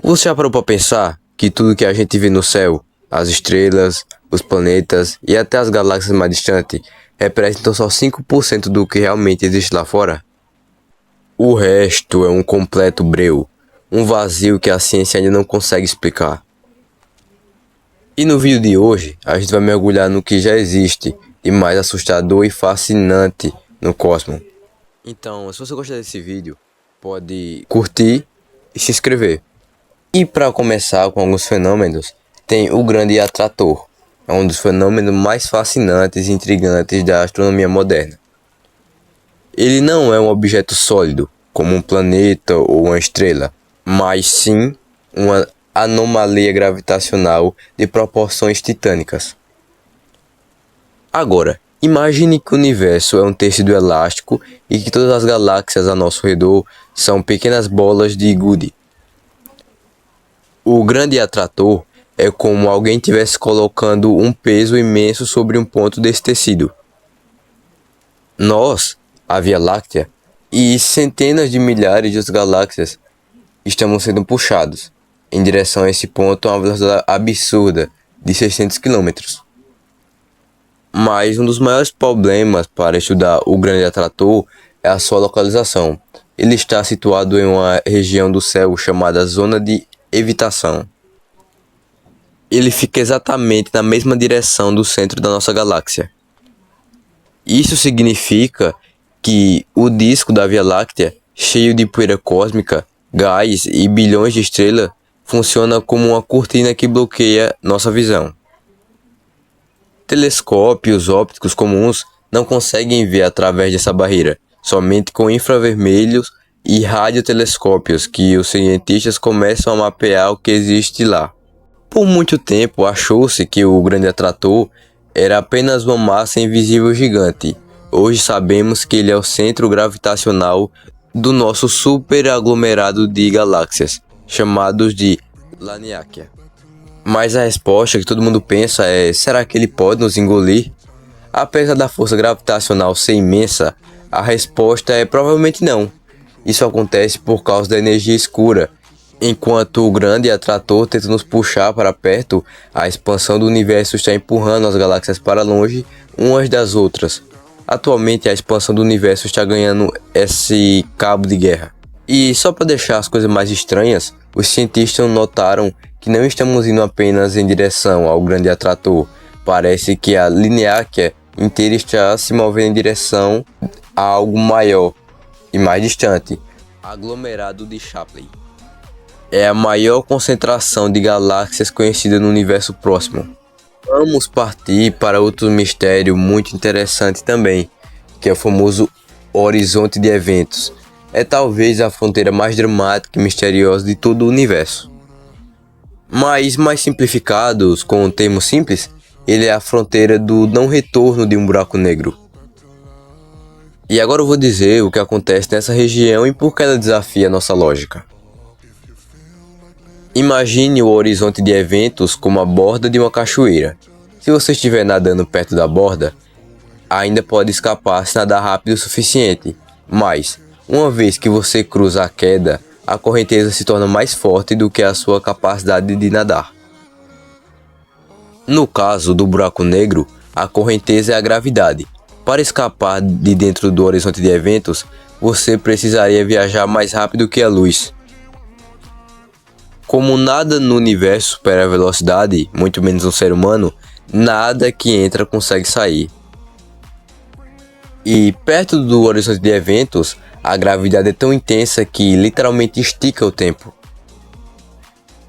Você já parou para pensar que tudo que a gente vê no céu, as estrelas, os planetas e até as galáxias mais distantes, representam só 5% do que realmente existe lá fora? O resto é um completo breu, um vazio que a ciência ainda não consegue explicar. E no vídeo de hoje, a gente vai mergulhar no que já existe de mais assustador e fascinante no cosmos. Então, se você gostar desse vídeo, pode curtir e se inscrever. E para começar com alguns fenômenos, tem o Grande Atrator. É um dos fenômenos mais fascinantes e intrigantes da astronomia moderna. Ele não é um objeto sólido, como um planeta ou uma estrela, mas sim uma anomalia gravitacional de proporções titânicas. Agora, imagine que o universo é um tecido elástico e que todas as galáxias ao nosso redor são pequenas bolas de gude. O Grande Atrator é como alguém estivesse colocando um peso imenso sobre um ponto desse tecido. Nós, a Via Láctea, e centenas de milhares de galáxias estamos sendo puxados em direção a esse ponto a uma velocidade absurda de 600 km. Mas um dos maiores problemas para estudar o Grande Atrator é a sua localização. Ele está situado em uma região do céu chamada Zona de Evitação. Ele fica exatamente na mesma direção do centro da nossa galáxia. Isso significa que o disco da Via Láctea, cheio de poeira cósmica, gás e bilhões de estrelas, funciona como uma cortina que bloqueia nossa visão. Telescópios ópticos comuns não conseguem ver através dessa barreira, somente com infravermelhos e radiotelescópios que os cientistas começam a mapear o que existe lá. Por muito tempo achou-se que o Grande Atrator era apenas uma massa invisível gigante. Hoje sabemos que ele é o centro gravitacional do nosso superaglomerado de galáxias, chamados de Laniakea. Mas a resposta que todo mundo pensa é: será que ele pode nos engolir? Apesar da força gravitacional ser imensa, a resposta é provavelmente não. Isso acontece por causa da energia escura. Enquanto o Grande Atrator tenta nos puxar para perto, a expansão do universo está empurrando as galáxias para longe umas das outras. Atualmente a expansão do universo está ganhando esse cabo de guerra. E só para deixar as coisas mais estranhas, os cientistas notaram que não estamos indo apenas em direção ao Grande Atrator. Parece que a Laniakea inteira está se movendo em direção a algo maior e mais distante, aglomerado de Shapley. É a maior concentração de galáxias conhecida no universo próximo. Vamos partir para outro mistério muito interessante também, que é o famoso horizonte de eventos. É talvez a fronteira mais dramática e misteriosa de todo o universo. Mas mais simplificados, com um termo simples, ele é a fronteira do não retorno de um buraco negro. E agora eu vou dizer o que acontece nessa região e por que ela desafia a nossa lógica. Imagine o horizonte de eventos como a borda de uma cachoeira. Se você estiver nadando perto da borda, ainda pode escapar se nadar rápido o suficiente, mas uma vez que você cruza a queda, a correnteza se torna mais forte do que a sua capacidade de nadar. No caso do buraco negro, a correnteza é a gravidade. Para escapar de dentro do horizonte de eventos, você precisaria viajar mais rápido que a luz. Como nada no universo supera a velocidade, muito menos um ser humano, nada que entra consegue sair. E perto do horizonte de eventos, a gravidade é tão intensa que literalmente estica o tempo.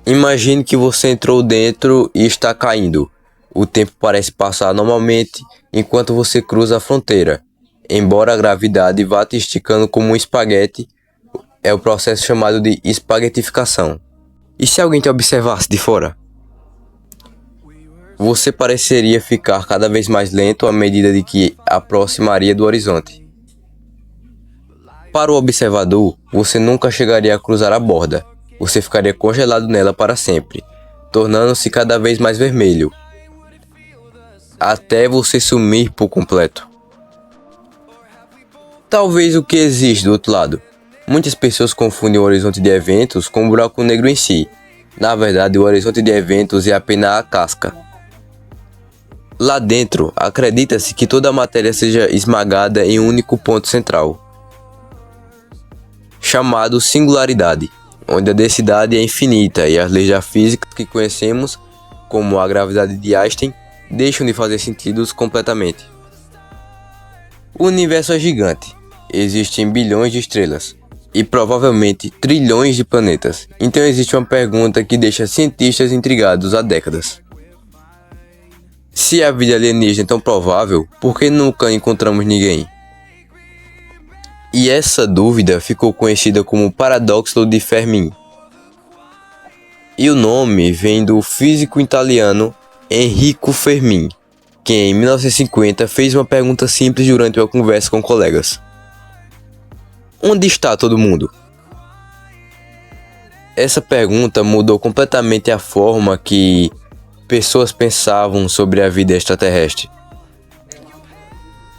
Imagine que você entrou dentro e está caindo. O tempo parece passar normalmente enquanto você cruza a fronteira. Embora a gravidade vá te esticando como um espaguete, é o processo chamado de espaguetificação. E se alguém te observasse de fora? Você pareceria ficar cada vez mais lento à medida de que aproximaria do horizonte. Para o observador, você nunca chegaria a cruzar a borda. Você ficaria congelado nela para sempre, tornando-se cada vez mais vermelho, até você sumir por completo. Talvez o que existe do outro lado. Muitas pessoas confundem o horizonte de eventos com o buraco negro em si, Na verdade, o horizonte de eventos é apenas a casca. Lá dentro, acredita-se que toda a matéria seja esmagada em um único ponto central, chamado singularidade, onde a densidade é infinita e as leis da física que conhecemos, como a gravidade de Einstein, deixam de fazer sentido completamente. O universo é gigante, existem bilhões de estrelas e provavelmente trilhões de planetas, então existe uma pergunta que deixa cientistas intrigados há décadas. Se a vida alienígena é tão provável, por que nunca encontramos ninguém? E essa dúvida ficou conhecida como paradoxo de Fermi. E o nome vem do físico italiano Enrico Fermi, que em 1950 fez uma pergunta simples durante uma conversa com colegas: onde está todo mundo? Essa pergunta mudou completamente a forma que pessoas pensavam sobre a vida extraterrestre.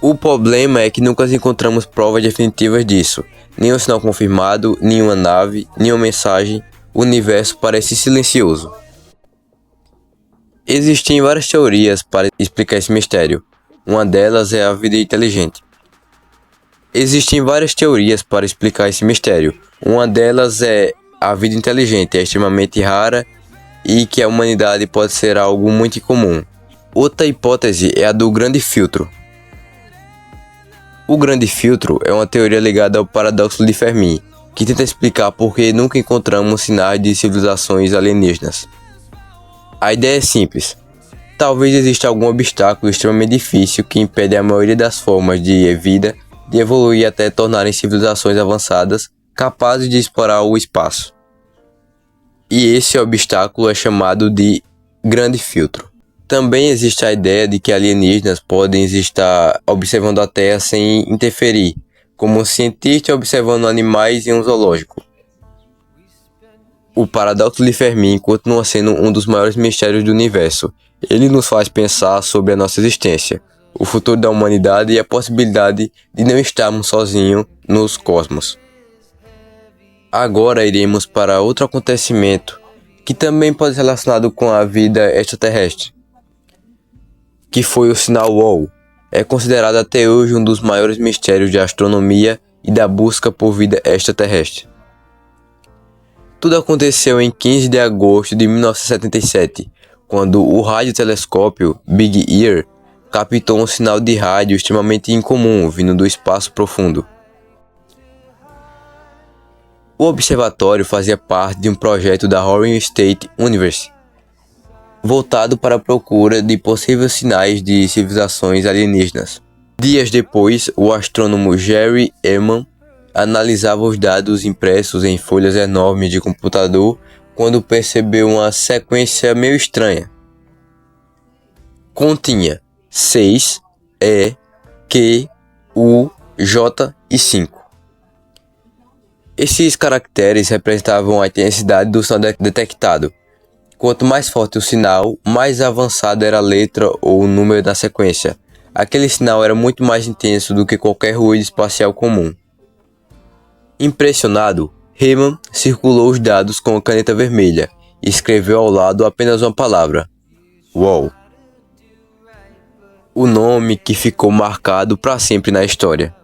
O problema é que nunca encontramos provas definitivas disso. Nenhum sinal confirmado, nenhuma nave, nenhuma mensagem. O universo parece silencioso. Existem várias teorias para explicar esse mistério. Uma delas é a vida inteligente. Existem várias teorias para explicar esse mistério. Uma delas é a vida inteligente, é extremamente rara e que a humanidade pode ser algo muito incomum. Outra hipótese é a do grande filtro. O grande filtro é uma teoria ligada ao paradoxo de Fermi, que tenta explicar por que nunca encontramos sinais de civilizações alienígenas. A ideia é simples. Talvez exista algum obstáculo extremamente difícil que impede a maioria das formas de vida de evoluir até tornarem civilizações avançadas capazes de explorar o espaço. E esse obstáculo é chamado de grande filtro. Também existe a ideia de que alienígenas podem estar observando a Terra sem interferir, como um cientista observando animais em um zoológico. O paradoxo de Fermi continua sendo um dos maiores mistérios do universo. Ele nos faz pensar sobre a nossa existência, o futuro da humanidade e a possibilidade de não estarmos sozinhos nos cosmos. Agora iremos para outro acontecimento que também pode ser relacionado com a vida extraterrestre, que foi o sinal WOW. É considerado até hoje um dos maiores mistérios de astronomia e da busca por vida extraterrestre. Tudo aconteceu em 15 de agosto de 1977, quando o radiotelescópio Big Ear captou um sinal de rádio extremamente incomum vindo do espaço profundo. O observatório fazia parte de um projeto da Oregon State University, voltado para a procura de possíveis sinais de civilizações alienígenas. Dias depois, o astrônomo Jerry Ehrman analisava os dados impressos em folhas enormes de computador quando percebeu uma sequência meio estranha. Continha 6, E, Q, U, J e 5. Esses caracteres representavam a intensidade do sinal detectado. Quanto mais forte o sinal, mais avançada era a letra ou o número da sequência. Aquele sinal era muito mais intenso do que qualquer ruído espacial comum. Impressionado, Ehrman circulou os dados com a caneta vermelha e escreveu ao lado apenas uma palavra: WOW. O nome que ficou marcado para sempre na história.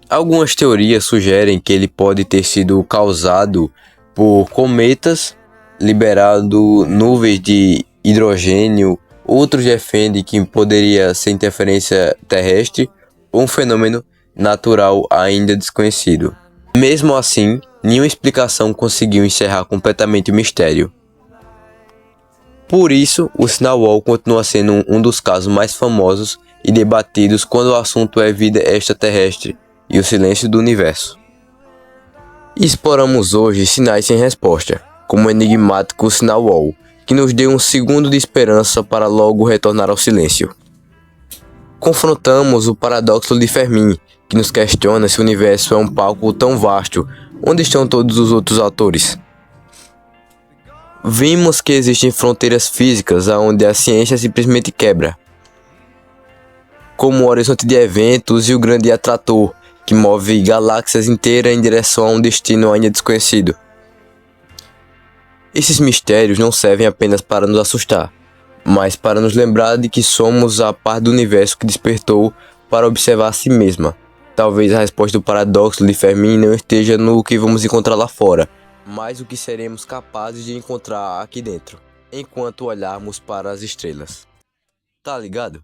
Algumas teorias sugerem que ele pode ter sido causado por cometas, liberando nuvens de hidrogênio. Outros defendem que poderia ser interferência terrestre ou um fenômeno natural ainda desconhecido. Mesmo assim, nenhuma explicação conseguiu encerrar completamente o mistério. Por isso, o sinal WOW continua sendo um dos casos mais famosos e debatidos quando o assunto é vida extraterrestre e o silêncio do universo. Exploramos hoje sinais sem resposta, como o enigmático sinal WOW, que nos deu um segundo de esperança para logo retornar ao silêncio. Confrontamos o paradoxo de Fermi, que nos questiona se o universo é um palco tão vasto, onde estão todos os outros atores. Vimos que existem fronteiras físicas onde a ciência simplesmente quebra, como o horizonte de eventos e o grande atrator, que move galáxias inteiras em direção a um destino ainda desconhecido. Esses mistérios não servem apenas para nos assustar, mas para nos lembrar de que somos a parte do universo que despertou para observar a si mesma. Talvez a resposta do paradoxo de Fermi não esteja no que vamos encontrar lá fora, mas o que seremos capazes de encontrar aqui dentro, enquanto olharmos para as estrelas. Tá ligado?